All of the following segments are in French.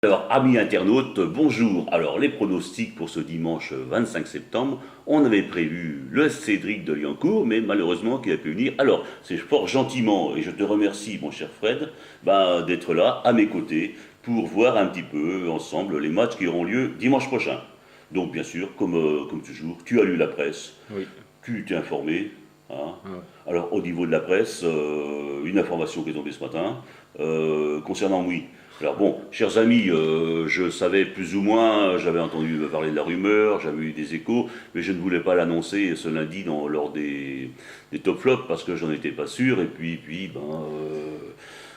Alors, amis internautes, bonjour. Alors, les pronostics pour ce dimanche 25 septembre, on avait prévu le Cédric de Liancourt, mais malheureusement qu'il a pu venir. Alors, c'est fort gentiment, et je te remercie, mon cher Fred, d'être là, à mes côtés, pour voir un petit peu ensemble les matchs qui auront lieu dimanche prochain. Donc, bien sûr, comme toujours, tu as lu la presse, Oui. tu t'es informé. Hein. Ah ouais. Alors, au niveau de la presse, une information qui est tombée ce matin, concernant oui. Alors bon, chers amis, je savais plus ou moins, j'avais entendu parler de la rumeur, j'avais eu des échos, mais je ne voulais pas l'annoncer ce lundi lors des top flops parce que j'en étais pas sûr, et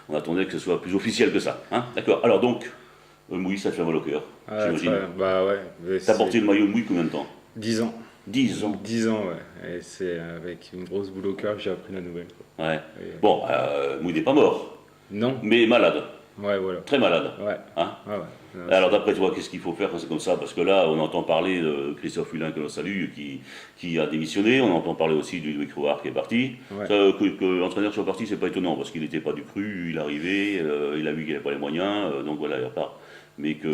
on attendait que ce soit plus officiel que ça. Hein. D'accord. Alors donc, Mouy, ça te fait mal au cœur, Ah, j'imagine. bah ouais, mais T'as porté c'est le maillot de Mouy combien de temps? 10 ans. 10 ans. 10 ans, ouais. Et c'est avec une grosse boule au cœur que j'ai appris la nouvelle, quoi. Ouais. Et- Bon, Mouy n'est pas mort, Non, mais malade, ouais, voilà. très malade. Ouais, Hein. ouais, ouais. Non, Alors d'après toi, qu'est-ce qu'il faut faire quand c'est comme ça? Parce que là, on entend parler de Christophe Hulin, que l'on salue, qui a démissionné. On entend parler aussi de Louis Crouard qui est parti. ouais. Que l'entraîneur soit parti, c'est pas étonnant, parce qu'il n'était pas du cru, il est arrivé, il a vu qu'il n'avait pas les moyens, donc voilà, il n'y a pas. Mais que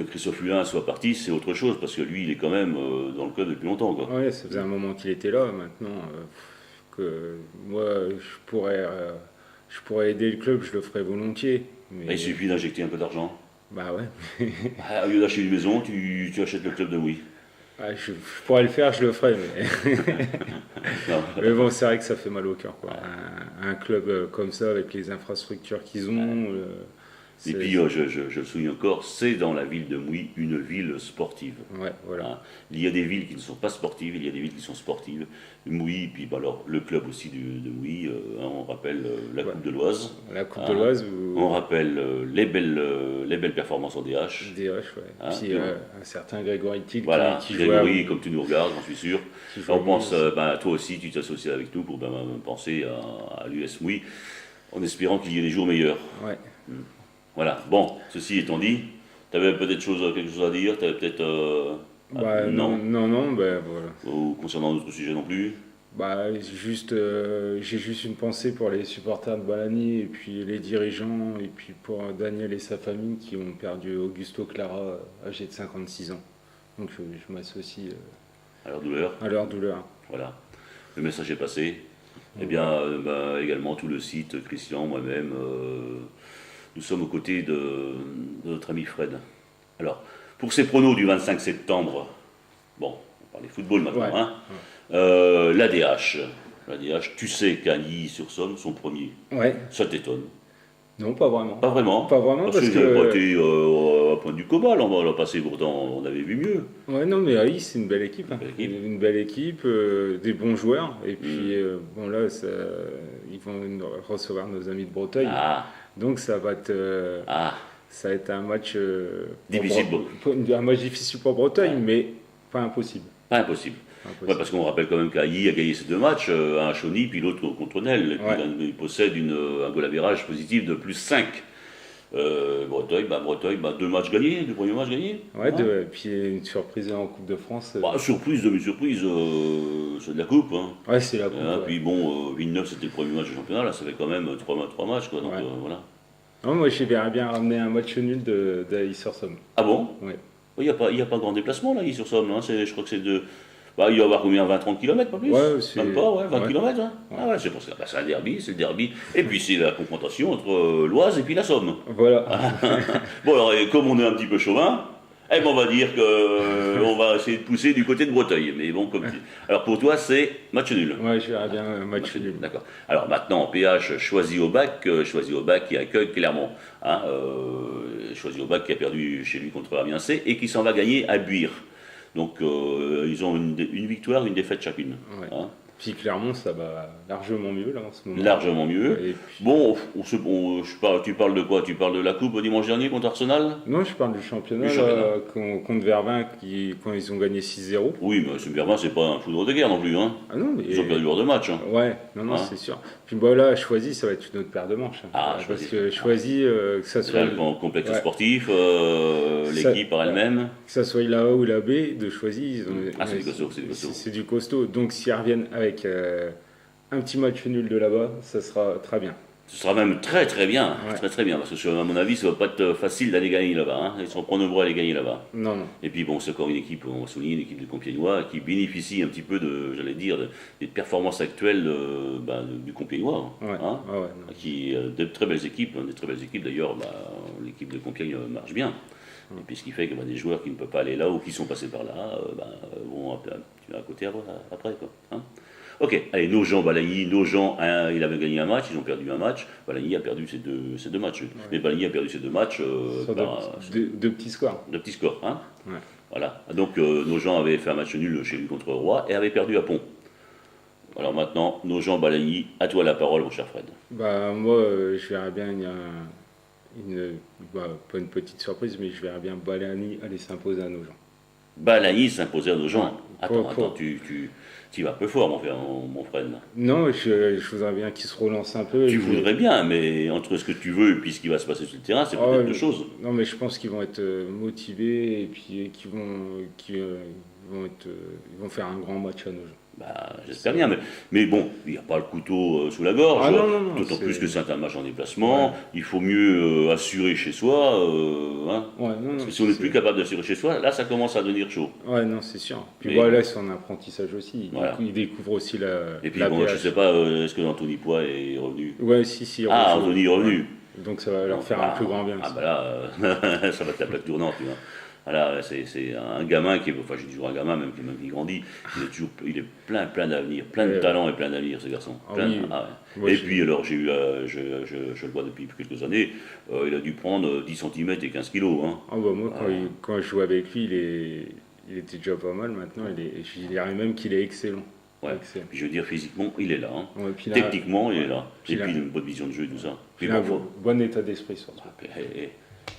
Christophe Hulin soit parti, c'est autre chose, parce que lui, il est quand même dans le club depuis longtemps, quoi. Ouais, ça faisait un moment qu'il était là, maintenant, que moi, je pourrais aider le club, je le ferais volontiers. Bah, Mais, il suffit d'injecter un peu d'argent. bah ouais. Au lieu d'acheter une maison, tu achètes le club de Mouy. Ouais, je pourrais le faire, je le ferais, mais... Non. Mais bon, c'est vrai que ça fait mal au cœur, quoi. Un club comme ça, avec les infrastructures qu'ils ont, Et c'est... puis, je le souligne encore, c'est dans la ville de Mouy une ville sportive. Ouais, voilà. Hein. Il y a des villes qui ne sont pas sportives, il y a des villes qui sont sportives. Mouy, puis alors le club aussi de Mouy, on rappelle la Ouais. Coupe de l'Oise, La Coupe de hein. l'Oise On ou rappelle les belles performances en DH. DH, ouais. Hein, Puis un certain Grégory Thiel voilà, qui jouait Grégory, comme tu nous regardes, j'en suis sûr. qui jouait On à pense, Mulhouse. toi aussi, tu t'associes avec nous pour penser à l'US Mouy, en espérant qu'il y ait des jours meilleurs. Ouais. Voilà, bon, ceci étant dit, tu avais peut-être quelque chose à dire, tu avais peut-être... Bah, non, non, non, non, bah, voilà. ou concernant notre sujet non plus. Bah, j'ai juste une pensée pour les supporters de Balani et puis les dirigeants et puis pour Daniel et sa famille qui ont perdu Augusto Clara, âgé de 56 ans. Donc je m'associe À leur douleur, à leur douleur. voilà. Le message est passé. Eh Donc, bien, également tout le site, Christian, moi-même, nous sommes aux côtés de notre ami Fred. Alors, pour ces pronos du 25 septembre, bon, on parle des football maintenant, ouais. hein. L'ADH, tu sais qu'Agny-sur-Somme sont premiers. Ouais. Ça t'étonne? Non, pas vraiment. Pas vraiment. Pas vraiment Parce parce qu'ils n'avaient pas que. été à point du coma l'an passé, pourtant on avait vu mieux. Ouais, non, mais AI, c'est une belle équipe, hein. Belle équipe. Une belle équipe, des bons joueurs. Et puis, Mm. bon, là, ils vont recevoir nos amis de Bretagne. Ah, Donc, ah, ça va être un match, difficile, un match difficile pour Bretagne, Ouais. mais pas impossible. pas impossible. Pas Ouais, impossible. parce qu'on rappelle quand même qu'Ailly a gagné ces deux matchs, un à Chauny, puis l'autre contre Nel. Et puis Ouais. il possède un goal average positif de plus 5. Breteuil, deux matchs gagnés, deux premiers matchs gagnés. Ouais, Hein. puis une surprise en Coupe de France. Surprise, demi-surprise, c'est de la coupe. Hein. Ouais, c'est la Coupe. Ouais. Puis bon, Villeneuve c'était le premier match du championnat, là ça fait quand même trois matchs, quoi. Donc Ouais. voilà. Non, moi, j'aimerais bien ramener un match nul d'Ailly-sur-Somme. Ah bon? Ouais. Il n'y a pas grand déplacement là, sur Somme. Hein. Je crois que c'est de. Il va y avoir combien? 20-30 km, pas plus? Ouais, c'est- Même pas, ouais, 20 ouais. km. Hein. Ouais. Ah ouais, c'est pour ça. C'est un derby, c'est le derby. Et puis c'est la confrontation entre l'Oise et puis la Somme. Voilà. Bon, alors, et comme on est un petit peu chauvin, on va dire qu'on va essayer de pousser du côté de Breteuil. Mais bon, alors pour toi, c'est match nul. Ouais, j'aimerais bien un match nul. D'accord. Alors maintenant, PH choisi au bac qui accueille Clermont. Hein, choisi au bac qui a perdu chez lui contre Amiens C et qui s'en va gagner à Buire. Donc ils ont une victoire, une défaite chacune. Ouais. Hein. Puis Clermont, ça va largement mieux là en ce moment. Largement mieux. Et puis- Bon, tu parles de quoi? Tu parles de la coupe dimanche dernier contre Arsenal? Non, je parle du championnat, Du championnat. là, contre Vervins quand ils ont gagné 6-0. Oui, mais Saint-Bervin, c'est pas un foudre de guerre non plus. Hein. Ah non, mais. Ils ont perdu lors de match. Hein. Ouais, non, Hein. c'est sûr. Puis bon, là, Choisy, ça va être une autre paire de manches, hein. Ah, Parce Choisy. que Choisy, que ça soit, Déjà, le complexe Ouais. sportif, Ça- l'équipe par elle-même. que ça soit la A ou la B de Choisy, Ah, c'est du costaud, c'est du costaud. c'est du costaud. Donc s'ils reviennent avec un petit match nul de là-bas, ça sera très bien. Ce sera même très très bien, Ouais. très très bien, parce que à mon avis, ça va pas être facile d'aller gagner là-bas. Hein. Ils seront pas nombreux à aller gagner là-bas. Non, non. Et puis bon, c'est encore une équipe, on va souligner, une équipe de Compiègnois qui bénéficie un petit peu j'allais dire, des performances actuelles du Compiègnois. Ouais, Hein, ouais, ouais, non. qui de très belles équipes, des très belles équipes d'ailleurs. L'équipe de Compiègne marche bien. Et puis ce qui fait que des joueurs qui ne peuvent pas aller là ou qui sont passés par là vont un petit peu à côté après. Quoi, hein. Ok, allez, Nogent-Balagny. Nogent, il avait gagné un match, ils ont perdu un match. Balagny a perdu ses deux matchs. Mais Balagny a perdu ses deux matchs Sur deux petits scores. de petits scores. Hein. Ouais. Voilà. Donc Nogent avait fait un match nul chez lui contre Roy et avait perdu à Pont. Alors maintenant, Nogent-Balagny, à toi la parole, mon cher Fred. Bah, moi, je verrais bien pas une petite surprise, mais je verrais bien Balani aller s'imposer à nos gens. Balagny s'imposait à Nogent. Ouais. Attends, tu vas un peu fort, mon frère. Non, je voudrais bien qu'il se relance un peu. Tu voudrais bien, mais entre ce que tu veux et puis ce qui va se passer sur le terrain, c'est peut-être deux choses. Non, mais je pense qu'ils vont être motivés et puis qu'ils vont faire un grand match à nos gens. J'espère bien, mais bon, il n'y a pas le couteau sous la gorge, Ah non, d'autant plus que c'est un match en déplacement, il faut mieux assurer chez soi, hein. Ouais, non, Parce que si on n'est plus capable d'assurer chez soi, là ça commence à devenir chaud. Ouais, non, c'est sûr. Puis Mais là, c'est en apprentissage aussi. Voilà. Il découvre aussi la. Et puis la bon, BH. je sais pas, est-ce que Anthony Poix est revenu? Ouais, si. Ah, revenu. Anthony est revenu. Ouais. Donc ça va leur faire un plus grand bien. Ah ça va être la plaque tournante, tu vois. Voilà, c'est un gamin enfin j'ai toujours un gamin même qui grandit, il est plein d'avenir, plein de talent et plein d'avenir ce garçon. Ah Plein, oui. Ouais. Et puis alors j'ai eu, je le vois depuis quelques années, il a dû prendre 10 cm et 15 kilos. Hein. Ah bah moi quand je joue avec lui, il était déjà pas mal. Maintenant je dirais même qu'il est excellent. Ouais. Excellent. Puis je veux dire physiquement il est là. Hein. Ouais, puis Techniquement il est là. puis Et puis il a une bonne vision de jeu et tout ça. Il a un bon état d'esprit surtout.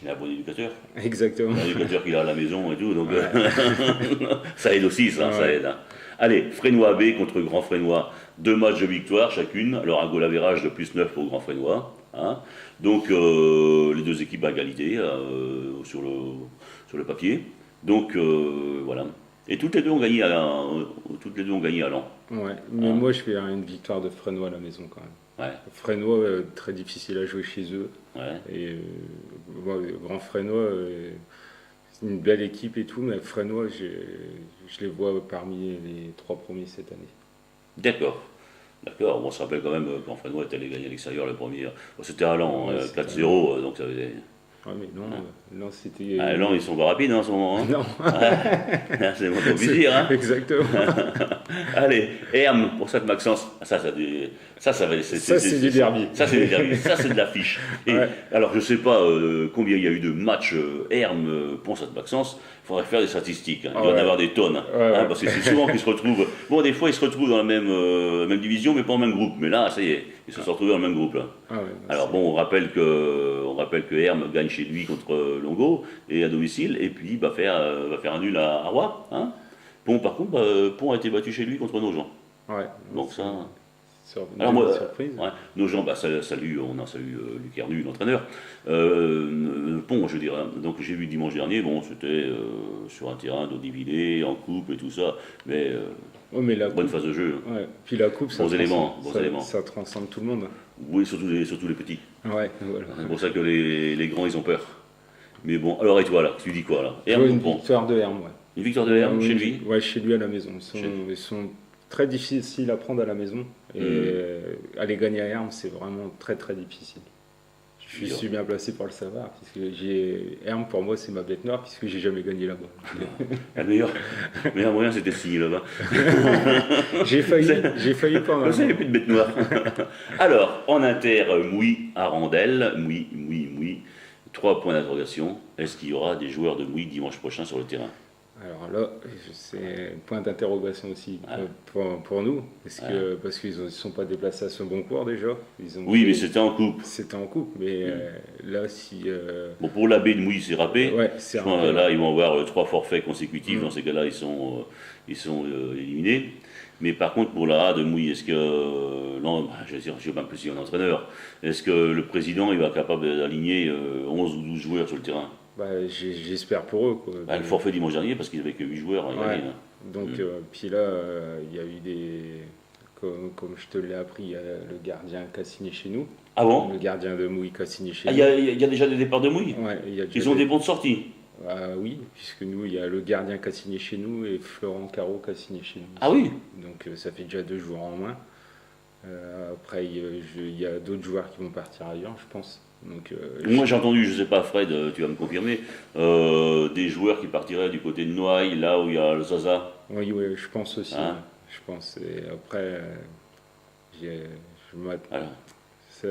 Il a un bon éducateur. Exactement. L'éducateur qu'il a à la maison et tout, donc ça aide aussi, ça aide. Hein. Allez, Frénois B contre Grand Frénois, 2 matchs de victoire chacune, alors un goal average de +9 pour Grand Frénois. Hein. Donc les deux équipes à égalité sur le papier. Donc voilà. Et toutes les deux ont gagné à Lens. Ouais, mais moi je fais une victoire de Frénois à la maison quand même. Ouais. Frénois, très difficile à jouer chez eux. Ouais. Et Grand Frénois, c'est une belle équipe et tout, mais Frénois, je les vois parmi les 3 premiers cette année. D'accord. D'accord. On se rappelle quand même quand Frénois est allé gagner à l'extérieur le premier. Bon, c'était à Lens, 4-0, donc ça faisait. Ouais, mais non, c'était. Ah, Lens, ils sont pas rapides en ce moment. Hein. Non. Ouais. C'est mon dire. Hein. Exactement. Allez, Herm pour cette Maxence. Ça c'est du derby. Ça c'est du derby. Ça c'est de l'affiche. Et alors je sais pas combien il y a eu de matchs Herm pour cette Maxence. Il faudrait faire des statistiques. Hein. Il doit y en avoir des tonnes. Hein, parce que c'est souvent qu'ils se retrouvent. Bon, des fois ils se retrouvent dans la même division, mais pas en même groupe. Mais là, ça y est, ils se sont retrouvés dans le même groupe. Là. Alors bon, on rappelle que Herm gagne chez lui contre Longo et à domicile, et puis va faire un nul à Roy. Hein. Pont, par contre, Pont a été battu chez lui contre Nogent. Ouais. Donc ça. Alors moi, surprise. Ouais, Nogent, on a salué Luc Hernu, l'entraîneur. Pont, je dirais. Donc j'ai vu dimanche dernier, bon, c'était sur un terrain d'Audivilliers, en coupe et tout ça, mais bonne phase de jeu. Ouais. Puis la coupe, bons éléments. Ça transcende tout le monde. Oui, surtout les petits. Ouais, voilà. C'est pour ça que les grands, ils ont peur. Mais bon, alors et toi là, tu dis quoi là? Une victoire de Herm, ouais. Une victoire de Herm chez lui? Ouais, chez lui à la maison. Ils sont très difficiles à prendre à la maison. Et aller gagner à Herm, c'est vraiment très très difficile. Je suis bien placé pour le savoir, puisque Herm pour moi c'est ma bête noire, puisque j'ai jamais gagné là-bas. Le meilleur moyen c'était de signer là-bas. j'ai failli pas mal. Ça, il n'y a plus de bête noire. Alors, en inter, Mouy, Arandel, Mouy. 3 points d'interrogation. Est-ce qu'il y aura des joueurs de Mouy dimanche prochain sur le terrain? Alors là, c'est un point d'interrogation aussi pour nous, parce qu'ils ne sont pas déplacés à ce bon cours déjà. Oui, mais c'était en coupe. C'était en coupe, mais là, si... Bon, pour l'abbé de Mouy, c'est râpé. Ouais, c'est râpé. Là, ils vont avoir 3 forfaits consécutifs. Dans ces cas-là, ils sont éliminés. Mais par contre, pour la A de Mouy, est-ce que... je ne sais même plus si y a un entraîneur. Est-ce que le président il va être capable d'aligner 11 ou 12 joueurs sur le terrain? J'espère pour eux. Quoi. Le forfait dimanche dernier, parce qu'ils n'avaient que 8 joueurs. Donc, puis là, il y a eu comme je te l'ai appris, il y a le gardien qui a signé chez nous. Ah bon? Le gardien de Mouille qui a signé chez Ah, nous. il y a déjà des départs de mouille? Ouais, il y a déjà Ils ont des bons de sortie? Ah oui, puisque nous, il y a le gardien qui a signé chez nous et Florent Caro qui a signé chez nous. Ah oui? Donc ça fait déjà 2 joueurs en moins. Après, il y a d'autres joueurs qui vont partir ailleurs, je pense. Donc, Moi j'ai entendu, je sais pas Fred, tu vas me confirmer, des joueurs qui partiraient du côté de Noailles, là où il y a le Zaza. oui, oui, je pense aussi. Hein? Je pense. Et après, je m'attends. Voilà.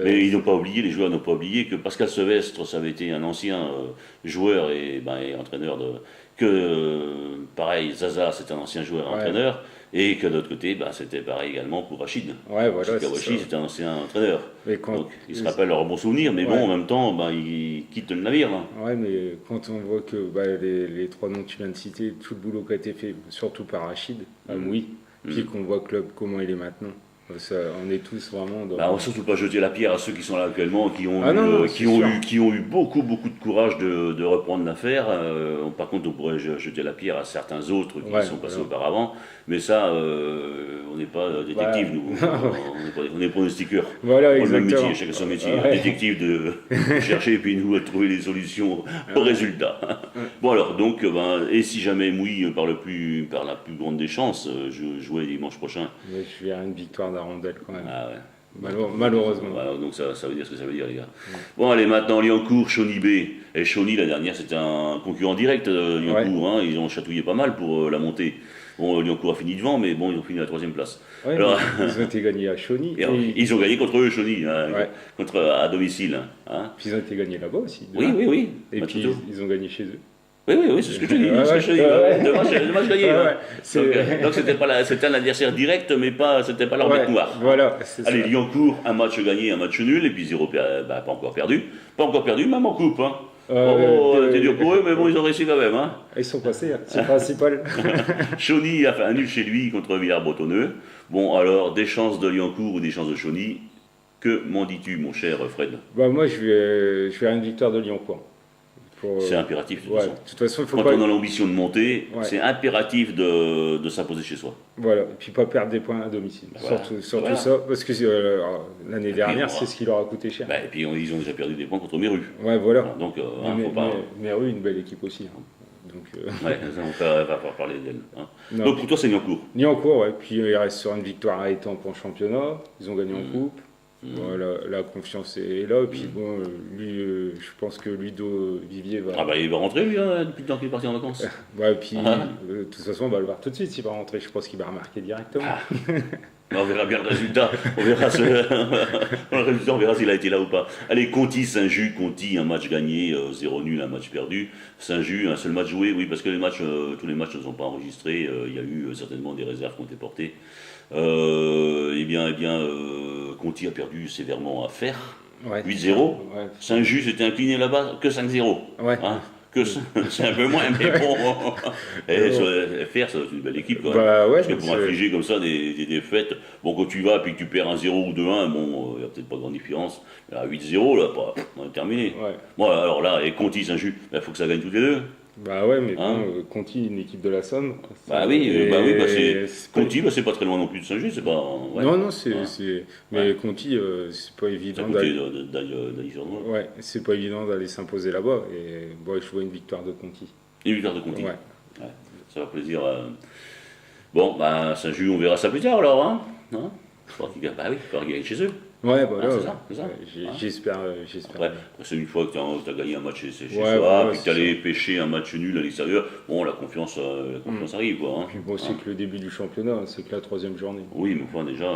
Mais ils n'ont pas oublié, les joueurs n'ont pas oublié que Pascal Sevestre, ça avait été un ancien joueur et entraîneur de. Pareil, Zaza, c'est un ancien joueur et Ouais. entraîneur, et que de l'autre côté, c'était pareil également pour Rachid. Ouais, voilà. Rachid c'est Kawashi, ça. c'était un ancien entraîneur. Mais quand, Donc, il se rappelle leurs bons souvenirs, mais Ouais. bon, en même temps, il quitte le navire. Là. Ouais, mais quand on voit que les 3 noms que tu viens de citer, tout le boulot qui a été fait, surtout par Rachid, à Mouille, puis qu'on voit le club comment il est maintenant, on est tous vraiment dans. On ne va surtout pas jeter la pierre à ceux qui sont là actuellement, qui ont, Ah non, non, qui c'est ont sûr. eu, qui ont eu beaucoup, beaucoup de courage de reprendre l'affaire. Par contre, on pourrait jeter la pierre à certains autres qui Ouais, sont passés voilà. auparavant. Mais ça, on n'est pas détectives, nous. On est pronostiqueurs. Voilà, On a le même exactement. métier, chacun son métier. Ouais. Détective de chercher et puis nous à trouver des solutions au résultat. Bon alors, donc, et si jamais Mouille par la plus grande des chances, je jouais dimanche prochain. Mais je verrai une victoire d'Arondel quand même. Ah ouais. Malheureusement. Voilà, donc ça veut dire ce que ça veut dire, les gars. Bon, allez, maintenant, Liancourt, Chauny B. Et Chauny, la dernière, c'était un concurrent direct, Liancourt. Hein, ils ont chatouillé pas mal pour la montée. Bon, Liancourt a fini devant, mais bon, ils ont fini à la 3e place. Ouais, Alors, ils ont été gagnés à Chauny. et ils ont gagné contre eux, Chauny, hein, Ouais. à domicile. Hein. Puis ils ont été gagnés là-bas aussi. Oui, demain. oui, oui. Et Bah, puis tout- ils ont gagné chez eux. Oui, c'est ce que je te dis. Ouais, c'est ce que je te dis. ouais. Dommage gagné. Ouais, hein. ouais, c'est- Donc c'était un adversaire direct, mais c'était pas leur Ouais, bête noire. voilà, c'est Allez, ça. Liancourt, un match gagné, un match nul, et puis pas encore perdu. Pas encore perdu, même en coupe. Hein. C'était dur pour eux, mais bon, ils ont réussi quand même. Hein. Ils sont passés, hein, c'est le principal. Chauny a fait un nul chez lui contre Villars-Bretonneux. Bon, alors, des chances de Liancourt ou des chances de Chauny, que m'en dis-tu, mon cher Fred? Bah, moi, je vais à une victoire de Lyon, quoi. C'est impératif, de toute Ouais, façon. de toute façon, il faut Quand pas. on a l'ambition de monter, Ouais. c'est impératif de s'imposer chez soi. Voilà, et puis pas perdre des points à domicile. Voilà. Surtout Voilà. ça, parce que l'année dernière, on va- c'est ce qui leur a coûté cher. Et puis ils ont déjà perdu des points contre Méru. Ouais, voilà. Donc, mais, faut pas. mais oui, une belle équipe aussi. Hein. Donc, Ouais, ça, on va pas parler d'elle. Hein. non. Donc pour toi, c'est Liancourt. Niancourt, ouais. Puis il reste sur une victoire à Étampes en championnat. Ils ont gagné en coupe. Mmh. Voilà, la confiance est là. Et puis bon, lui, je pense que Ludo Vivier va. Ah bah il va rentrer lui, hein, depuis le temps qu'il est parti en vacances. Ouais, et puis Ah. de toute façon, on va le voir tout de suite. S'il va rentrer, je pense qu'il va remarquer directement. Ah. On verra bien le résultat. On verra, le résultat, on verra s'il a été là ou pas. Allez, Conti, Saint-Just, Conti, un match gagné, 0 nul, un match perdu. Saint-Just, un seul match joué, oui, parce que tous les matchs ne sont pas enregistrés. Il y a eu certainement des réserves qui ont été portées. Conti a perdu sévèrement à Fer, Ouais. 8-0. Ouais. Saint-Just s'était incliné là-bas, que 5-0. Ouais. Hein, c'est un peu moins, mais bon. Et Fer, c'est une belle équipe quand même. Bah ouais, Parce que pour infliger comme ça des défaites, bon, quand tu vas puis que tu perds un 0 ou 2-1, bon, il n'y a peut-être pas de grande différence. Mais à 8-0, là, on est terminé. Ouais. Bon, alors là, et Conti, Saint-Just, il faut que ça gagne toutes les deux. Bah ouais, mais Hein bon, Conti, une équipe de la Somme. Bah oui, Et c'est Conti, c'est pas très loin non plus de Saint-Just, c'est pas. Ouais. Non, Ouais. mais Conti, c'est pas C'est à évident côté d'aller. d'Ailly-sur-Noire. Ouais, c'est pas évident d'aller s'imposer là-bas. Et bon, je vois une victoire de Conti. Une victoire de Conti. Ouais. Ouais, ça va plaisir. Bon, Saint-Just, on verra ça plus tard alors. Hein. Bah oui, il va falloir qu'il gagne chez eux. Ouais, voilà. c'est ça. Ouais, j'espère. Après, c'est une fois que tu as gagné un match chez Ouais, soi, voilà, puis que tu allais pêcher un match nul à l'extérieur, bon, la confiance arrive, quoi. Hein. Puis bon, c'est que le début du championnat, c'est que la 3e journée. Oui, mais enfin, déjà,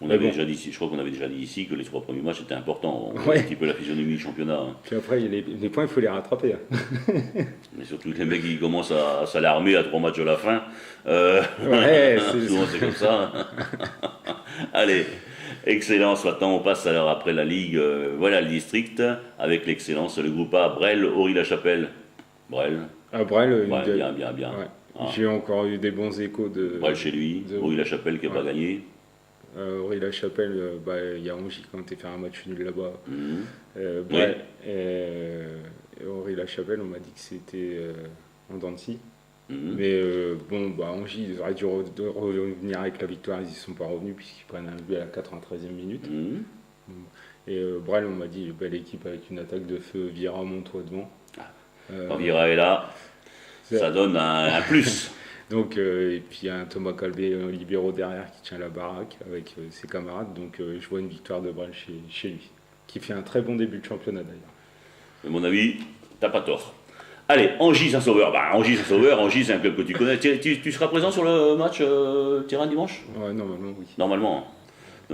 on Mais avait bon. déjà dit, je crois qu'on avait déjà dit ici que les 3 premiers matchs étaient importants. On Ouais. voit un petit peu la physionomie du championnat. Hein. Puis après, les points, il faut les rattraper. Hein. Mais surtout que les mecs, ils commencent à s'alarmer à 3 matchs de la fin. Ouais, Souvent, c'est comme ça. Allez. Excellence, maintenant on passe alors après la Ligue, voilà le district, avec l'excellence, le groupe A, Brel, Ory-la-Chapelle. Brel, À Brel, ouais, bien. ouais. Ah. J'ai encore eu des bons échos de. Brel chez lui, de- Ory-la-Chapelle qui n'a pas Ouais. gagné. Ory-la-Chapelle, il y a Angy qui ont été faire un match nul là-bas. Mhm. Brel, et Ory-la-Chapelle, on m'a dit que c'était en dents de scie. Mais bon, Angy, ils auraient dû revenir avec la victoire, ils n'y sont pas revenus puisqu'ils prennent un but à la 93e minute. Et Brel, on m'a dit, belle équipe avec une attaque de feu, Vieira, Montois devant. Quand Vieira est là, ça donne un plus. Donc, et puis il y a un Thomas Calvé, un libéro derrière qui tient la baraque avec ses camarades. Donc je vois une victoire de Brel chez lui, qui fait un très bon début de championnat d'ailleurs. À mon avis, t'as pas tort. Allez, Angy-Saint-Sauveur. Angy-Saint-Sauveur, Angy c'est un club que tu connais. Tu seras présent sur le match terrain dimanche? Ouais, normalement, oui. Normalement.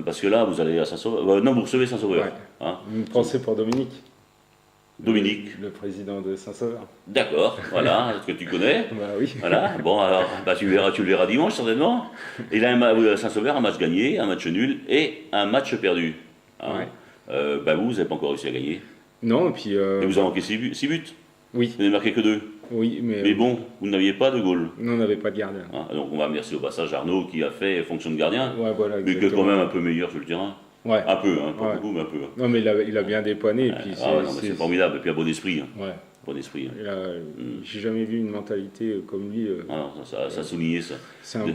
Parce que là, vous allez à Saint-Sauveur. Non, vous recevez Saint-Sauveur. Ouais. Hein, Une pensée pour Dominique. Dominique. Le président de Saint-Sauveur. D'accord, voilà, ce que tu connais. Bah oui. Voilà, bon, alors, tu le verras dimanche, certainement. Et là, Saint-Sauveur, un match gagné, un match nul et un match perdu. Hein. Ouais. Vous n'avez pas encore réussi à gagner. Non, et puis. Et vous avez marqué 6 buts. Oui. Vous n'avez marqué que 2. Oui, mais bon, vous n'aviez pas de goal. Non, on n'avait pas de gardien. Hein, donc on va remercier au passage Arnaud qui a fait fonction de gardien. Ouais, voilà, mais que quand même un peu meilleur sur le terrain. Ouais. Un peu, hein, pas beaucoup, mais un peu. Non, mais il a bien dépanné. Et puis c'est formidable. Et puis un bon esprit. Hein. Ouais. Bon esprit. Hein. J'ai jamais vu une mentalité comme lui. Ça soulignait ça. C'est un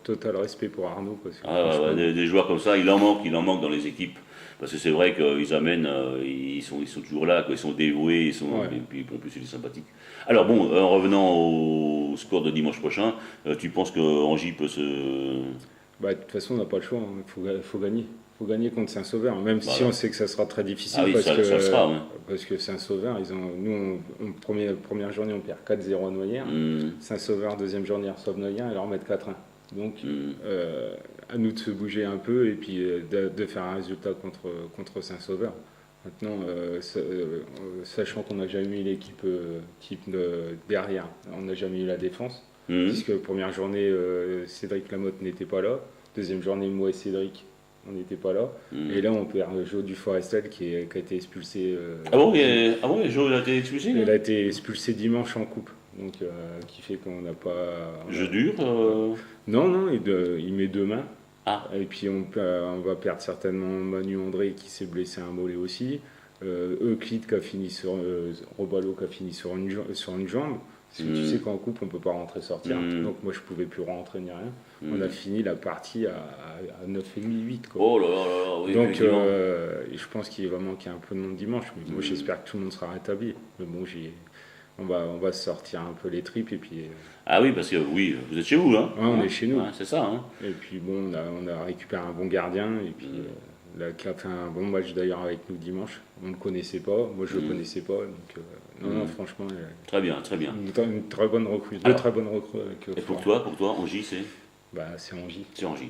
total respect pour Arnaud. Parce que des joueurs comme ça, il en manque dans les équipes. Parce que c'est vrai qu'ils amènent, ils sont toujours là, quoi, ils sont dévoués, et puis en plus il est sympathique. Alors bon, en revenant au score de dimanche prochain, tu penses que Angy peut se... De toute façon, on n'a pas le choix, il faut gagner. Il faut gagner contre Saint-Sauveur, même si on sait que ça sera très difficile. Parce que Saint-Sauveur, nous, première journée, on perd 4-0 à Noyères. Saint-Sauveur, deuxième journée, ils reçoivent Noyères et leur mettent 4-1. Donc, à nous de se bouger un peu et puis de faire un résultat contre Saint-Sauveur. Maintenant, sachant qu'on n'a jamais eu l'équipe type derrière, on n'a jamais eu la défense. Puisque première journée, Cédric Lamotte n'était pas là. Deuxième journée, moi et Cédric, on n'était pas là. Et là, on perd Joe Duforestel qui a été expulsé. Joe a été expulsé? Il a été expulsé dimanche en coupe. Donc, qui fait qu'on n'a pas. Jeu dur Non, il met 2 mains. Ah. Et puis on va perdre certainement Manu André qui s'est blessé à un mollet aussi. Euclide qui a fini Robalo qui a fini sur une jambe. Parce que tu sais qu'en coupe on peut pas rentrer sortir. Donc moi je pouvais plus rentrer ni rien. On a fini la partie à 9,5, 8 quoi. Oh là là, oui. Donc je pense qu'il va manquer un peu de monde dimanche. Mais moi j'espère que tout le monde sera rétabli. Mais bon on va sortir un peu les tripes et puis. Ah oui, parce que oui, vous êtes chez vous, hein? Ouais, on est chez nous. Ouais, c'est ça, hein? Et puis bon, on a récupéré un bon gardien et puis qui a fait un bon match d'ailleurs avec nous dimanche. On ne le connaissait pas, moi je le connaissais pas, donc non, franchement. Très bien, très bien. Une très bonne recrue, très bonnes recrues. Et pour toi, Angy, c'est? C'est Angy. C'est Angy.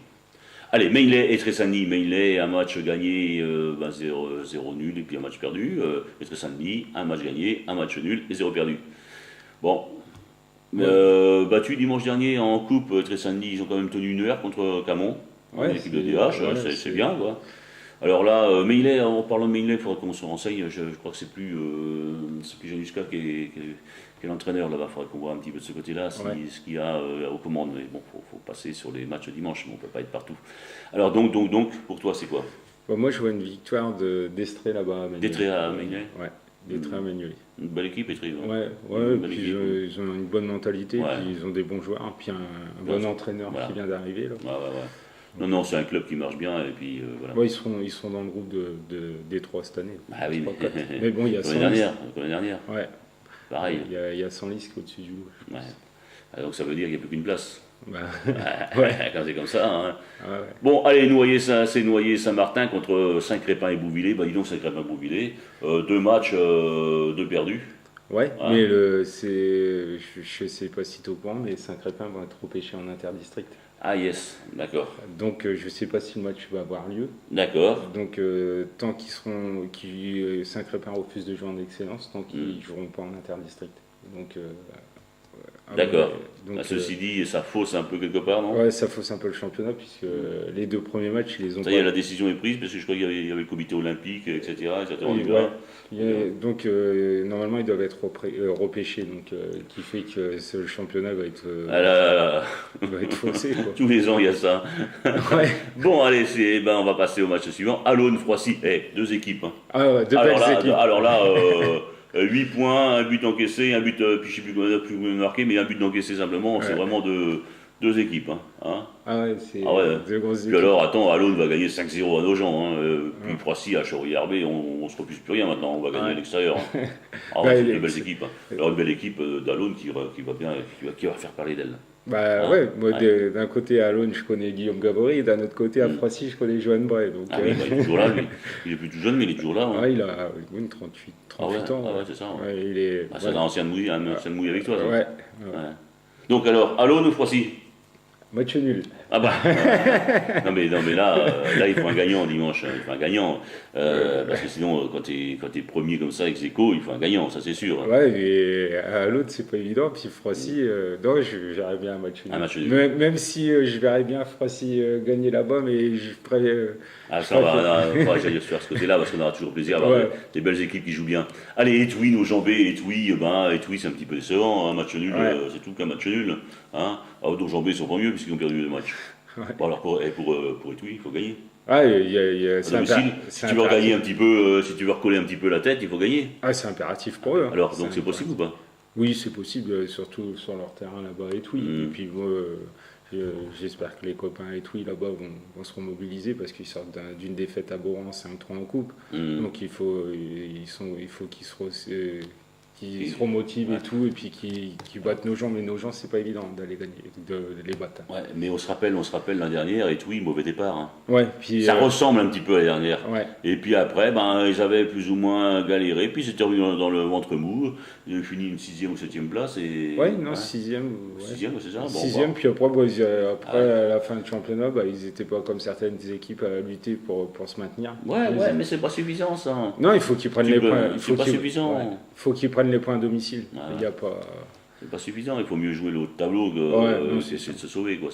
Allez, Meillet et Tressani. Meillet, un match gagné, 0 nul et puis un match perdu. Et Tressani, un match gagné, un match nul et 0 perdu. Bon. Battu dimanche dernier en coupe, Tressani, ils ont quand même tenu 1 heure contre Camon. L'équipe de DH, c'est bien, quoi. Alors là, Meillet, en parlant de Meillet, il faudra qu'on se renseigne. Je crois que c'est plus Januska qui est l'entraîneur là-bas. Il faudrait qu'on voit un petit peu de ce côté-là ce qu'il y a aux commandes. Mais bon, il faut passer sur les matchs dimanche, mais on ne peut pas être partout. Alors donc, pour toi, c'est quoi? Moi, je vois une victoire d'Estrée là-bas à Meillet. D'Estrée à Meillet? Ouais, d'Estrée à Meillet. Une belle équipe, Estrée. Puis ils ont une bonne mentalité, puis ils ont des bons joueurs, puis un bon entraîneur qui vient d'arriver. Non, c'est un club qui marche bien et puis voilà. Ouais, ils seront dans le groupe des 3 cette année. Ah oui, mais bon, il y a l'année dernière. Ouais. Pareil. Il y a Senlis qui est au-dessus du loup. Ouais. Donc ça veut dire qu'il n'y a plus qu'une place. Ouais. Quand c'est comme ça. Hein. Ouais. Bon, allez, Noyer Saint-Martin contre Saint-Crépin et Bouvillers. Dis donc, Saint-Crépin et Bouvillers. 2 matchs, 2 perdus. Ouais, mais je ne sais pas si tu es au courant, mais Saint-Crépin va être repêché en interdistrict. Ah yes, d'accord. Donc je ne sais pas si le match va avoir lieu. D'accord. Donc tant Saint-Crépin refuse de jouer en excellence, tant qu'ils ne joueront pas en interdistrict. Donc d'accord. Ceci dit, ça fausse un peu quelque part, non? Ouais, ça fausse un peu le championnat, puisque les 2 premiers matchs, ils les ont ça y est, la décision est prise, parce que je crois qu'il y avait le comité olympique, etc. Donc normalement, ils doivent être repêchés, donc qui fait que le championnat va être, va être faussé. Quoi. Tous les ans, il y a ça. Ouais. Bon, allez, on va passer au match suivant. Alone, Froissy, 2 équipes. Hein. Ah ouais, 2 belles équipes. Alors là, 8 points, un but encaissé, un but, puis je sais plus marqué, mais un but d'encaissé simplement, c'est vraiment deux équipes. Hein. Ah ouais, c'est Ah ouais. deux grosses Puis équipes. alors, attends, Alone va gagner 5-0 à Nogent. Hein. Puis Froissy à Chaury-Herbé, on se repousse plus rien maintenant, on va gagner à l'extérieur. Hein. Ah ouais, c'est de belles équipes. Hein. Alors une belle équipe d'Alone qui va bien, qui va faire parler d'elle. Bah ouais, moi d'un côté à Alone, je connais Guillaume Gabory, et d'un autre côté à Froissy, je connais Johan Bray. Donc, oui, bah, il est toujours là, lui. Il est plus tout jeune, mais il est toujours là. Hein. Ouais, il a 38 ans. Ah ouais, c'est ça. Ouais. Ouais, il est... C'est un ancien de mouille avec toi. Ça. Ouais. Donc alors, Alone ou Froissy? Match nul. Ah bah, non mais là, il faut un gagnant dimanche, il faut un gagnant, parce que sinon quand t'es premier comme ça avec Zeko, il faut un gagnant, ça c'est sûr. Ouais, mais à l'autre c'est pas évident, puis Froissy, non, je verrais bien un match nul. Un match nul. Même si je verrais bien Froissy gagner là-bas, mais je ferais... ça va, j'allais se faire ce côté-là, parce qu'on aura toujours plaisir à avoir des belles équipes qui jouent bien. Allez, Etouy, nos jambés, Etouy c'est un petit peu décevant, un match nul, c'est tout qu'un match nul. Hein. Alors, nos jambés sont pas mieux, puisqu'ils ont perdu le match. Ouais. Bon, alors pour Etouy, il faut gagner. Ah, si tu veux gagner un petit peu, si tu veux recoller un petit peu la tête, il faut gagner. Ah, c'est impératif pour eux. Hein. Alors, donc c'est possible ou pas? Oui, c'est possible, surtout sur leur terrain là-bas, Etouy. Et puis moi, j'espère que les copains Etouy là-bas vont se remobiliser parce qu'ils sortent d'une défaite à Boran 5-3 en coupe. Donc il faut qu'ils se remotivent et tout, et puis qui battent nos gens, mais nos gens c'est pas évident d'aller gagner, de les battre. Ouais, mais on se rappelle l'an dernière, et oui, mauvais départ. Hein. Ouais, puis, ça ressemble un petit peu à la dernière. Ouais. Et puis après, ils avaient plus ou moins galéré, puis c'était revenu dans le ventre mou, ils ont fini une 6e ou 7e place. Et, 6e. 6e, c'est ça. 6e, puis après à la fin du championnat, ils n'étaient pas comme certaines équipes à lutter pour se maintenir. Ouais, mais c'est pas suffisant ça. Non, il faut qu'ils prennent les points. C'est pas suffisant. Il faut qu'ils prennent les points à domicile. Il y a pas... C'est pas suffisant, il faut mieux jouer le haut de tableau que c'est de se sauver. Quoi.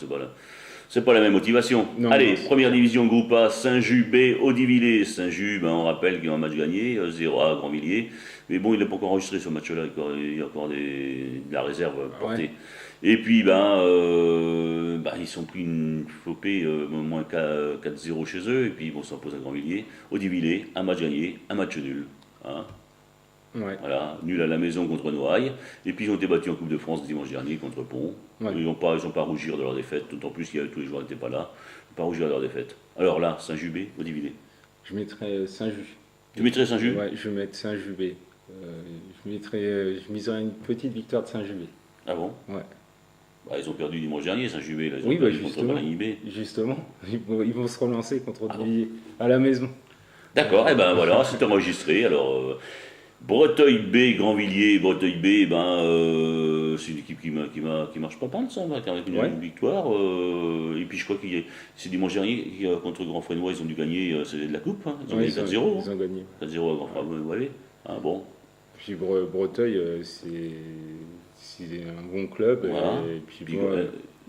C'est pas la même motivation. Allez, première division groupe A, Saint-Just B, Audivillers. Saint-Just, on rappelle qu'il y a un match gagné, 0 à Grandvilliers. Mais bon, il n'a pas encore enregistré ce match-là, il y a encore de la réserve portée. Ouais. Et puis, ils sont pris une flopée, moins 4-0 chez eux, et puis ils vont s'imposer à Grandvilliers. Audivillers, un match gagné, un match nul. Hein. Ouais. Voilà, nul à la maison contre Noailles. Et puis ils ont été battus en Coupe de France dimanche dernier contre Pont. Ouais. Ils n'ont pas à rougir de leur défaite, d'autant plus que tous les joueurs n'étaient pas là. Ils n'ont pas à rougir de leur défaite. Alors là, Saint-Just B, Audivillers. Je mettrais Saint-Just. Tu mettrais Saint-Just? Ouais, je vais mettre Saint-Just B. Je miserais une petite victoire de Saint-Just B. Ah bon? Ouais. Ils ont perdu dimanche dernier, Saint-Just B. Ils ont perdu contre Marigny B. Justement, ils vont se relancer contre Audivillers à la maison. D'accord, et voilà, c'est enregistré. Alors. Breteuil B, Grandvilliers, Breteuil B, c'est une équipe qui marche pas mal, ça, avec une victoire. Et puis je crois que c'est dimanche dernier contre Grand Fresnois, ils ont dû gagner de la coupe. Hein. Ils ont gagné 4-0. Ils ont gagné. 4-0 à Grand Fresnois, ah bon. Puis Breteuil, c'est un bon club. Voilà. Et puis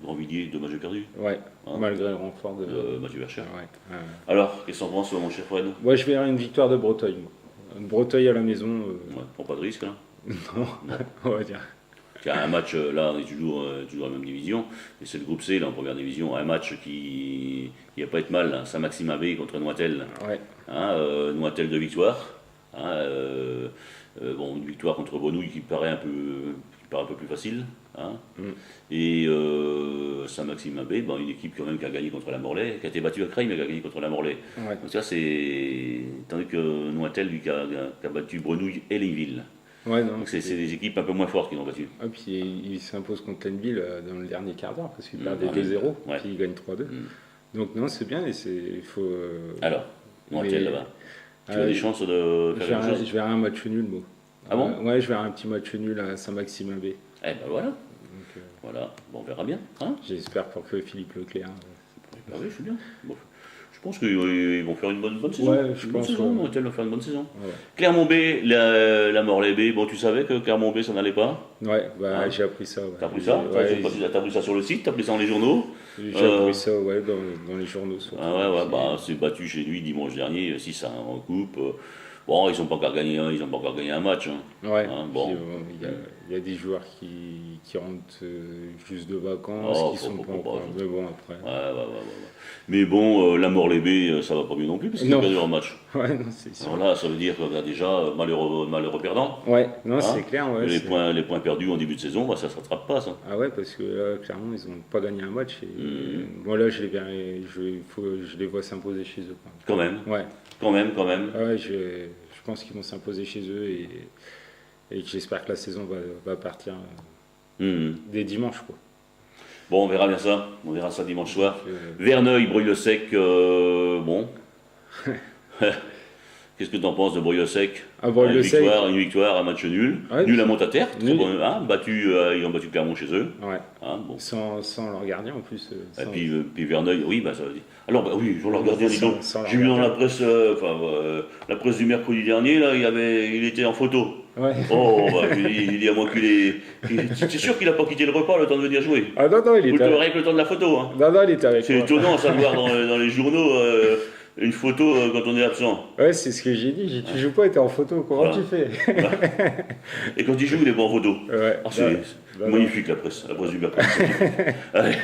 Grandvilliers, 2 matchs perdus. Ouais, malgré le renfort de Mathieu Verchères. Ouais. Alors, qu'est-ce qu'on pense, mon cher Fred? Moi, je verrais une victoire de Breteuil. Breteuil à la maison. Prends pas de risque là. Non, on va dire. Il y a un match, là on est toujours dans la même division, et c'est le groupe C là en première division, un match qui va pas être mal, hein, Saint-Maximin B contre Nointel. Ouais. Nointel de victoire. Une victoire contre Grenouille qui paraît un peu plus facile. Et Saint-Maximin B, une équipe quand même qui a gagné contre la Morlaix, qui a été battue à Creil mais qui a gagné contre la Morlaix. Ouais. Donc ça c'est... Tandis que Nointel lui qui a battu Grenouille et Léville. Ouais, non, donc c'est des équipes un peu moins fortes qui l'ont battu. Et puis il s'impose contre Lenville dans le dernier quart d'heure parce qu'il perdait 2-0, puis il gagne 3-2. Donc non, c'est bien, et il faut... Alors, Nointel là-bas. Tu as des chances de faire quelque chose? Je verrai un match nul, moi. Ah bon? Ouais, je verrai un petit match nul à Saint-Maximin B. Voilà. Donc, voilà, on verra bien. Hein. J'espère pour que Philippe Leclerc... oui, c'est bien. Bon. Je pense qu'ils vont faire une bonne saison. Ouais, je pense. Nointel va faire une bonne saison. Ouais. Clermont B, la Morlaix B. Bon, tu savais que Clermont B, ça n'allait pas? Ouais, j'ai appris ça. Ouais. T'as appris ça? T'as appris ça sur le site? T'as appris ça dans les journaux? J'ai appris ça, dans les journaux. C'est battu chez lui dimanche dernier, 6-1 en coupe. Bon, ils n'ont pas encore gagné, ils ont pas encore gagné un match. Hein. Ouais, Hein, puis, bon. il y a des joueurs qui rentrent juste de vacances, Oh, qui sont pas encore. pas. Mais bon, après. Ouais. Mais bon, la Morlaix, ça va pas mieux non plus, parce qu'ils ont Non. perdu leur match. Ouais, non, c'est sûr. Alors là, ça veut dire qu'on a déjà malheureux perdant. Ouais, non, Hein. c'est clair. Ouais, Les points perdus en début de saison, bah, ça ne se rattrape pas, ça. Ah ouais, parce que là, clairement, ils n'ont pas gagné un match. Et, bon, là, je les vois s'imposer chez eux. Quand même. Ouais. Quand même. Ah ouais, je pense qu'ils vont s'imposer chez eux et que j'espère que la saison va partir dès dimanche, quoi. Bon, on verra bien ça. On verra ça dimanche soir. Verneuil, Breuil-le-Sec, bon. Qu'est-ce que tu en penses de Breuil-le-Sec? Une victoire, un match nul. Ouais, nul à Montaterre. Nul. Bon, hein, ils ont battu Clermont chez eux. Ouais. Hein, bon. Sans leur gardien en plus. Et puis Verneuil, oui, bah ça veut dire. Alors, bah oui, ils ont leur gardien, dis donc. Sans leur J'ai vu dans gardien. la presse du mercredi dernier, là, il était en photo. Ouais. Oh, bah, il dit à moi qu'il est. C'est sûr qu'il n'a pas quitté le repas le temps de venir jouer. Ah non, il était Rien que le temps de la photo. Hein. Non, il était avec C'est moi. étonnant ça de voir dans les journaux une photo quand on est absent. Ouais, c'est ce que j'ai dit. Tu joues pas, t'es en photo. Comment Voilà. tu fais? Et quand il joue, il est pas en photo. Ouais. Ah, c'est magnifique la presse du mercredi. Allez.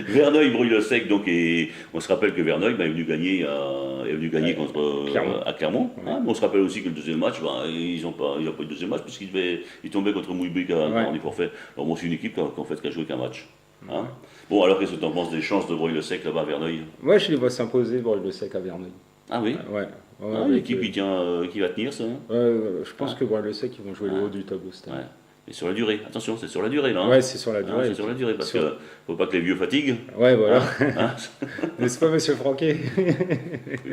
Verneuil, Breuil-le-Sec, donc, et on se rappelle que Verneuil est venu gagner, contre Clermont. À Clermont. Ouais. Hein, mais on se rappelle aussi que le deuxième match, ils n'ont pas eu de deuxième match puisqu'ils tombaient contre Mouibec en des forfaits. Alors bon, c'est une équipe qui a joué qu'un match. Hein. Bon, alors qu'est-ce que tu en penses des chances de Breuil-le-Sec là-bas à Verneuil? Moi, je les vois s'imposer Breuil-le-Sec à Verneuil. Ah oui. Ouais. Une équipe qui va tenir ça. Hein. Je pense que Breuil-le-Sec, ils vont jouer le haut du tableau cette année. Ouais. Et sur la durée, attention, c'est sur la durée là. Hein. Ouais, c'est sur la durée. C'est sur la durée, parce qu'il ne faut pas que les vieux fatiguent. Ouais, voilà. Hein. N'est-ce pas, monsieur Franquet?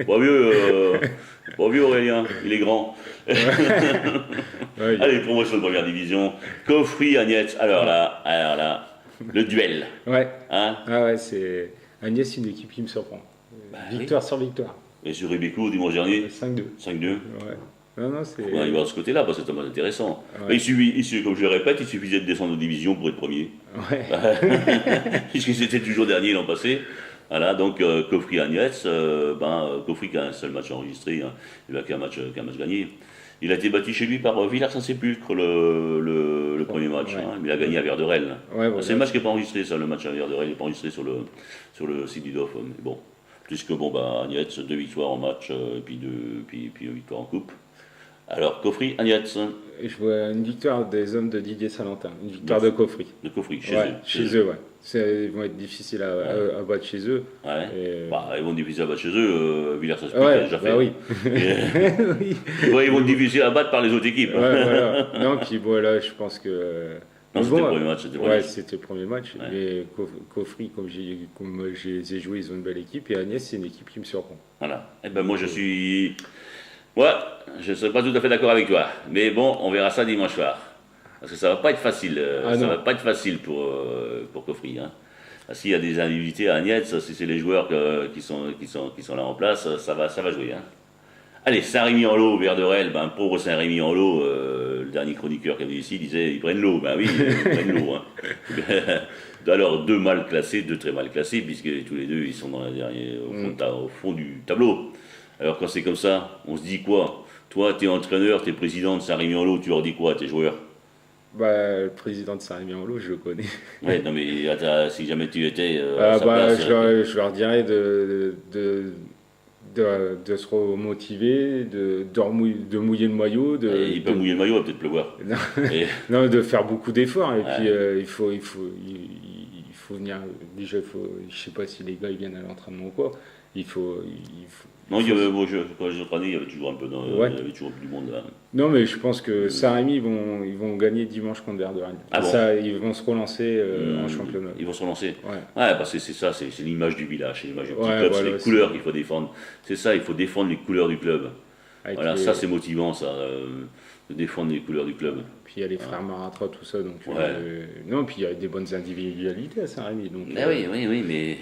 Pas vieux Aurélien, il est grand. Ouais, Allez, promotion de première division. Coffry, Agnès, alors là, le duel. Ouais. Hein. Ah ouais, c'est Agnès, c'est une équipe qui me surprend. Victoire sur victoire. Et sur Ribécourt, dimanche dernier, 5-2. 5-2. Ouais. Non, c'est. On arrive à ce côté-là, parce que c'est tellement intéressant. Ouais. Comme je le répète, il suffisait de descendre aux divisions pour être premier. Ouais. Puisqu'ils étaient toujours derniers l'an passé. Voilà, donc Coffry Agnès, Coffry qui a un seul match enregistré, hein, qui a un match gagné. Il a été battu chez lui par Villars-Saint-Sépulcre le premier match. Ouais. Hein, mais il a gagné à Verdorel. Ouais, voilà. C'est le match qui n'est pas enregistré, ça, le match à Verdorel, il n'est pas enregistré sur le site du DOF. Mais bon, puisque Agnès, 2 victoires en match, et puis 2 victoires en coupe. Alors, Coffry, Agnès, Je vois une victoire des hommes de Didier Salentin. Une victoire de Coffry. de Coffry, chez Ouais, eux. chez eux, ouais. Ils vont être difficiles à battre chez eux. Ouais. Et- Ils vont être difficiles à battre chez eux, Villars-Saint-Sépulcre Ouais, l'a déjà fait. bah oui. Et- Oui. Ouais, ils vont être difficiles à battre par les autres équipes. Ouais, voilà. Non, puis voilà, je pense que. Non, mais c'était le premier match. Ouais, c'était le premier match. Ouais. Mais Coffry, comme je les ai joués, ils ont une belle équipe. Et Agnès, c'est une équipe qui me surprend. Voilà. Eh ben moi je suis. Ouais, je ne serais pas tout à fait d'accord avec toi. Mais bon, on verra ça dimanche soir. Parce que ça va pas être facile. Ah ça non. va pas être facile pour Coffry. Hein. S'il y a des individualités à Agnès, si c'est les joueurs qui sont là en place, ça va jouer. Hein. Allez, Saint-Rémy-en-Lot, Verdorel, pauvre Saint-Rémy-en-Lot, le dernier chroniqueur qui avait ici disait ils prennent l'eau. Ben oui, ils prennent l'eau. Hein. Alors, 2 mal classés, 2 très mal classés, puisque tous les deux ils sont dans la dernière, au fond du tableau. Alors, quand c'est comme ça, on se dit quoi? Toi, tu es entraîneur, tu es président de Saint-Rémy-en-Lot, tu leur dis quoi à tes joueurs? Le président de Saint-Rémy-en-Lot, je le connais. Ouais, non, mais si jamais tu étais à sa place. Je leur dirais de se remotiver, de mouiller le maillot. Il peut mouiller le maillot, il va peut-être pleuvoir. Et- Non, de faire beaucoup d'efforts. Et Ouais. puis, il faut venir. Déjà, je sais pas si les gars ils viennent à l'entraînement ou quoi. Non, quand j'ai entraîné, il y avait toujours un peu il y avait toujours du monde là. Non, mais je pense que Saint-Rémy, ils vont gagner dimanche contre Verdorel. Ah bon. Ça, ils vont se relancer en championnat. Ils vont se relancer. Ouais. Ouais, parce que c'est ça, c'est l'image du village, c'est l'image du petit Ouais, club, voilà, c'est les couleurs qu'il faut défendre. C'est ça, il faut défendre les couleurs du club. Avec Voilà, les- ça c'est motivant, ça, de défendre les couleurs du club. Puis il y a les frères Maratra, tout ça. Donc, Ouais. non, puis il y a des bonnes individualités à Saint-Rémy. Donc, Oui, mais.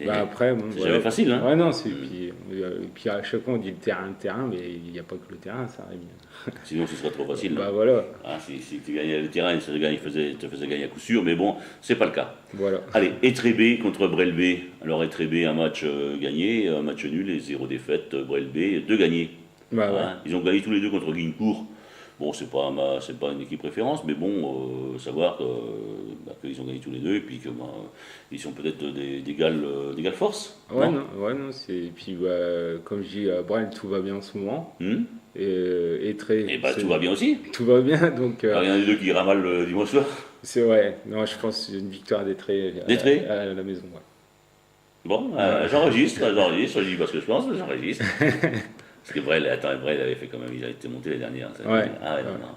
après, bon, C'est jamais facile, hein. Ouais, non, puis à chaque fois on dit le terrain, mais il n'y a pas que le terrain à Saint-Rémy. Sinon, ce serait trop facile. Bah voilà, Si tu gagnais le terrain, te faisait gagner à coup sûr, mais bon, c'est pas le cas. voilà. Allez, Étrébé contre Brelbé. Alors, Étrébé, un match gagné, un match nul et 0 défaite. Brelbé, 2 gagnés. Bah ouais. Hein. Ils ont gagné tous les deux contre Guincourt. Bon, c'est pas une équipe référence, mais bon, savoir qu'ils ont gagné tous les deux et puis que ils sont peut-être d'égale force, Ouais, non? non, ouais, non, c'est. Et puis, bah, comme je dis, à Brel, tout va bien en ce moment. Hmm. Et très. Et bah tout va bien aussi. Tout va bien, donc Il y en a des deux qui ira mal le dimanche soir. c'est vrai. Non, je pense que c'est une victoire des traits Des traits. à la maison. Ouais. Bon, j'enregistre, je dis pas ce que je pense, j'enregistre. Parce que Brel avait fait quand même, il a été monté l'année dernière. Ouais. Ah ouais, non, Ouais. non.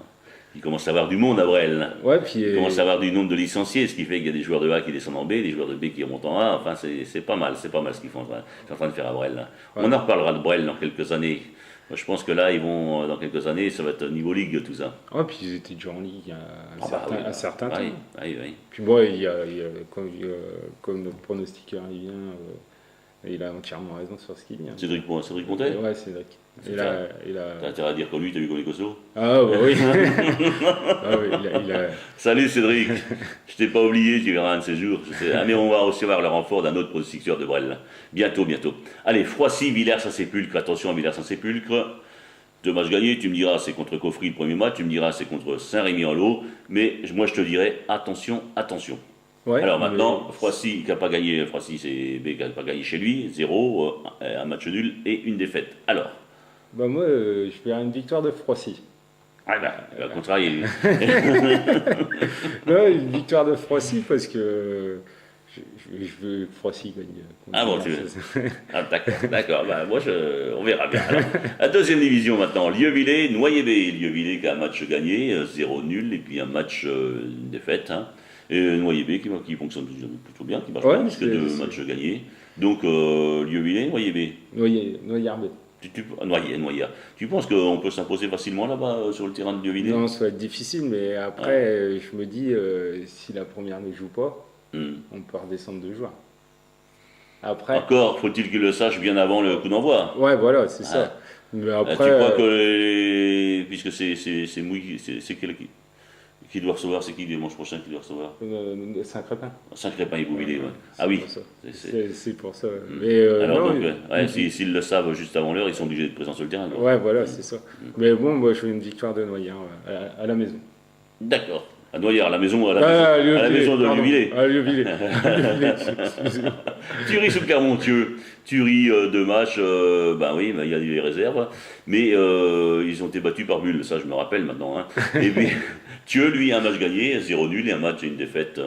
Il commence à avoir du monde à Brel. Ouais, puis. Il commence à avoir du nombre de licenciés, ce qui fait qu'il y a des joueurs de A qui descendent en B, des joueurs de B qui remontent en A. Enfin, c'est pas mal ce qu'ils font. C'est en train de faire à Brel. Là. Ouais. On en reparlera de Brel dans quelques années. Moi, je pense que là, dans quelques années, ça va être niveau Ligue, tout ça. Ouais, puis ils étaient déjà en Ligue il y a un certain temps. Oui, oui, oui. Puis bon, comme notre pronostiqueur il vient, il a entièrement raison sur ce qu'il dit. Hein. Cédric Pontet. Ouais, Cédric. T'as intérêt à dire que lui, t'as vu comme les costauds. Ah bah oui. Ah oui, Salut Cédric, je t'ai pas oublié, tu verras un de ces jours. Mais on va aussi avoir le renfort d'un autre pronostiqueur de Brel. Bientôt. Allez, Froissy, Villers-Saint-Sépulcre. Attention à Villers-Saint-Sépulcre. 2 matchs gagnés, tu me diras c'est contre Coffry le premier match, tu me diras c'est contre Saint-Rémy-en-Lot. Mais moi je te dirais attention. Ouais, Alors maintenant, Froissy qui n'a pas gagné, Froissy c'est B qui n'a pas gagné chez lui, 0, un match nul et une défaite. Alors, bah moi, je verrais une victoire de Froissy. il va contrarier. Non, une victoire de Froissy parce que je veux que Froissy gagne. Ah bon, tu veux. Ah, d'accord. Bah, on verra bien. Alors, la deuxième division maintenant, Lieuvillé, Noyer-B. Lieuvillé qui a un match gagné, 0 nul, et puis un match, une défaite. Hein. Et Noyer-B qui fonctionne plutôt bien, qui marche bien, puisque 2 matchs gagnés. Donc, Lieuvillé, Noyer-B. Noyer-B. Noyer. Tu penses qu'on peut s'imposer facilement là-bas sur le terrain de Lieuvillé? Non, ça va être difficile, mais après, je me dis, si la première ne joue pas, on peut redescendre 2 joueurs. Après. Encore, faut-il qu'il le sache bien avant le coup d'envoi. Ouais, voilà, c'est ça. Mais après. Tu crois que puisque c'est Mouille, c'est qui doit recevoir, c'est qui dimanche prochain qui doit recevoir? Saint-Crépin. Saint-Crépin et Bouvillé, ouais. Ah oui. C'est pour ça. Mais, alors non, s'ils le savent juste avant l'heure, ils sont obligés d'être présents sur le terrain. Ouais, voilà, c'est ça. Mais bon, moi je veux une victoire de Noyer à la maison. D'accord. À Noyer, à la maison, à la maison de Lieuvillé. À Lieuvillé. Thury sous Clermontieux. Thury, 2 matchs, oui, il y a les réserves, mais ils ont été battus par Bulle, ça je me rappelle maintenant. Hein. Et puis, Thieu, lui, un match gagné, 0 nul et un match et une défaite.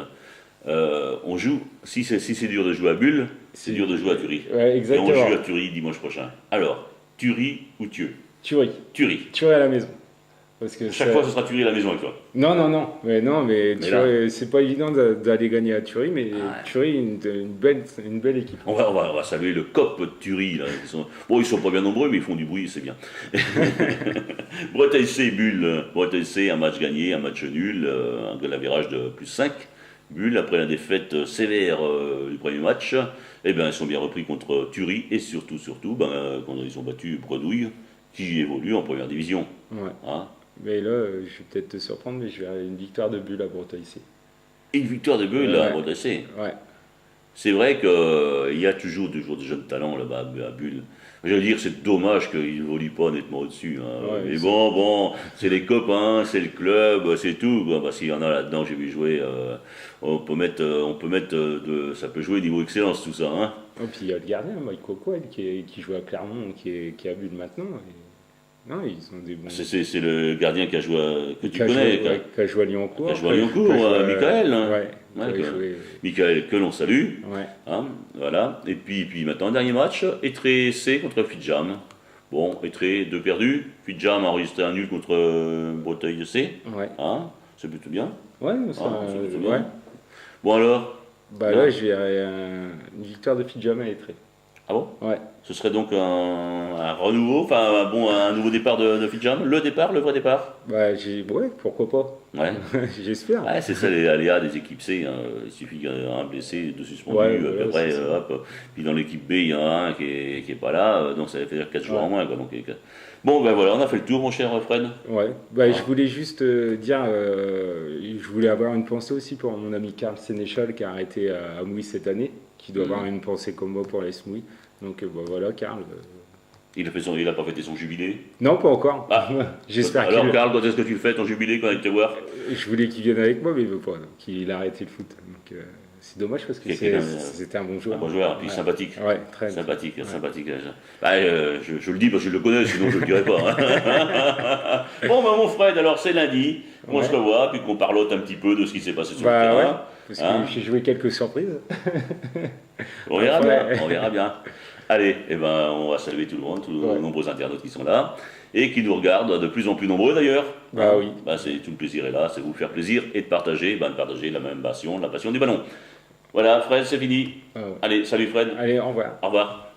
On joue, si c'est dur de jouer à Bulle, c'est dur de jouer à Thury. Ouais, exactement. Et on joue à Thury dimanche prochain. Alors, Thury ou Thieu? Thury à la maison. Parce que chaque fois, ce sera Thury à la maison avec toi. Mais c'est pas évident d'aller gagner à Thury, mais Thury, une belle équipe. On va saluer le COP de Thury. Là. Ils sont pas bien nombreux, mais ils font du bruit, c'est bien. Breteuil C, Bulle. Breteuil C, un match gagné, un match nul, un goal average de +5. Bulle, après la défaite sévère du premier match, ils sont bien repris contre Thury et surtout, quand ils ont battu Bredouille, qui évolue en première division. Ouais. Hein? Mais là, je vais peut-être te surprendre, mais je vais une victoire de Bulle à Breteuil-C. Une victoire de Bulle à Breteuil-C. Ouais. C'est vrai qu'il y a toujours de jeunes talents là-bas à Bulle. Je veux dire, c'est dommage qu'ils ne volent pas nettement au-dessus. Hein. Ouais, mais bon, c'est les copains, c'est le club, c'est tout. S'il y en a là-dedans, j'ai vu jouer, ça peut jouer niveau excellence tout ça. Hein. Et puis il y a le gardien, Mike Coquel, qui joue à Clermont, qui est à Bulle maintenant. Non, ils sont des bons. C'est le gardien qui a joué, que tu connais. Qui a joué à Lyoncourt. Qui a joué à Lyoncourt, Michael. Hein. Ouais. Michael, que l'on salue. Ouais. Hein, voilà. Et puis maintenant, dernier match, Étré C contre Fidjam. Bon, Étré, 2 perdus. Fidjam a enregistré un nul contre Breteuil C. Ouais. Hein, c'est plutôt bien. Ouais, c'est plutôt ouais. bien. Bon alors là, j'ai une victoire de Fidjam à Étré. Ah bon? Ouais. Ce serait donc un renouveau, un nouveau départ de Fidjam? Le vrai départ? Pourquoi pas? Ouais. J'espère. Ouais, c'est ça les aléas des équipes C. Hein. Il suffit qu'il y ait un blessé, 2 suspendus, après, hop. Puis dans l'équipe B, il y en a un qui est pas là, donc ça fait 4 jours en moins. Quoi, donc, bon, voilà, on a fait le tour, mon cher Fred. Ouais. Je voulais juste dire, je voulais avoir une pensée aussi pour mon ami Karl Sénéchal qui a arrêté à Mouille cette année, qui doit avoir une pensée comme moi pour la Mouille. Donc voilà, Karl, Il a pas fêté son jubilé. Non, pas encore. Ah. J'espère Alors, qu'il... Karl, quand est-ce que tu le fais ton jubilé quand il te voir? Je voulais qu'il vienne avec moi, mais il veut pas. Donc il a arrêté le foot. Donc c'est dommage parce que c'était un bon joueur. Un bon joueur, puis sympathique. Ouais, très sympathique. Ouais. Sympathique. Je le dis parce que je le connais, sinon je ne le dirai pas. Hein. Bon, bah, mon Fred, alors c'est lundi, on se revoit, puis qu'on parlote un petit peu de ce qui s'est passé sur le terrain. Ouais, parce que j'ai joué quelques surprises. On verra bien, on verra bien. Allez, on va saluer tout le monde, tous les nombreux internautes qui sont là, et qui nous regardent, de plus en plus nombreux d'ailleurs. Oui. C'est tout le plaisir est là, c'est vous faire plaisir et de partager la même passion, la passion du ballon. Voilà, Fred, c'est fini. Allez, salut Fred. Allez, au revoir. Au revoir.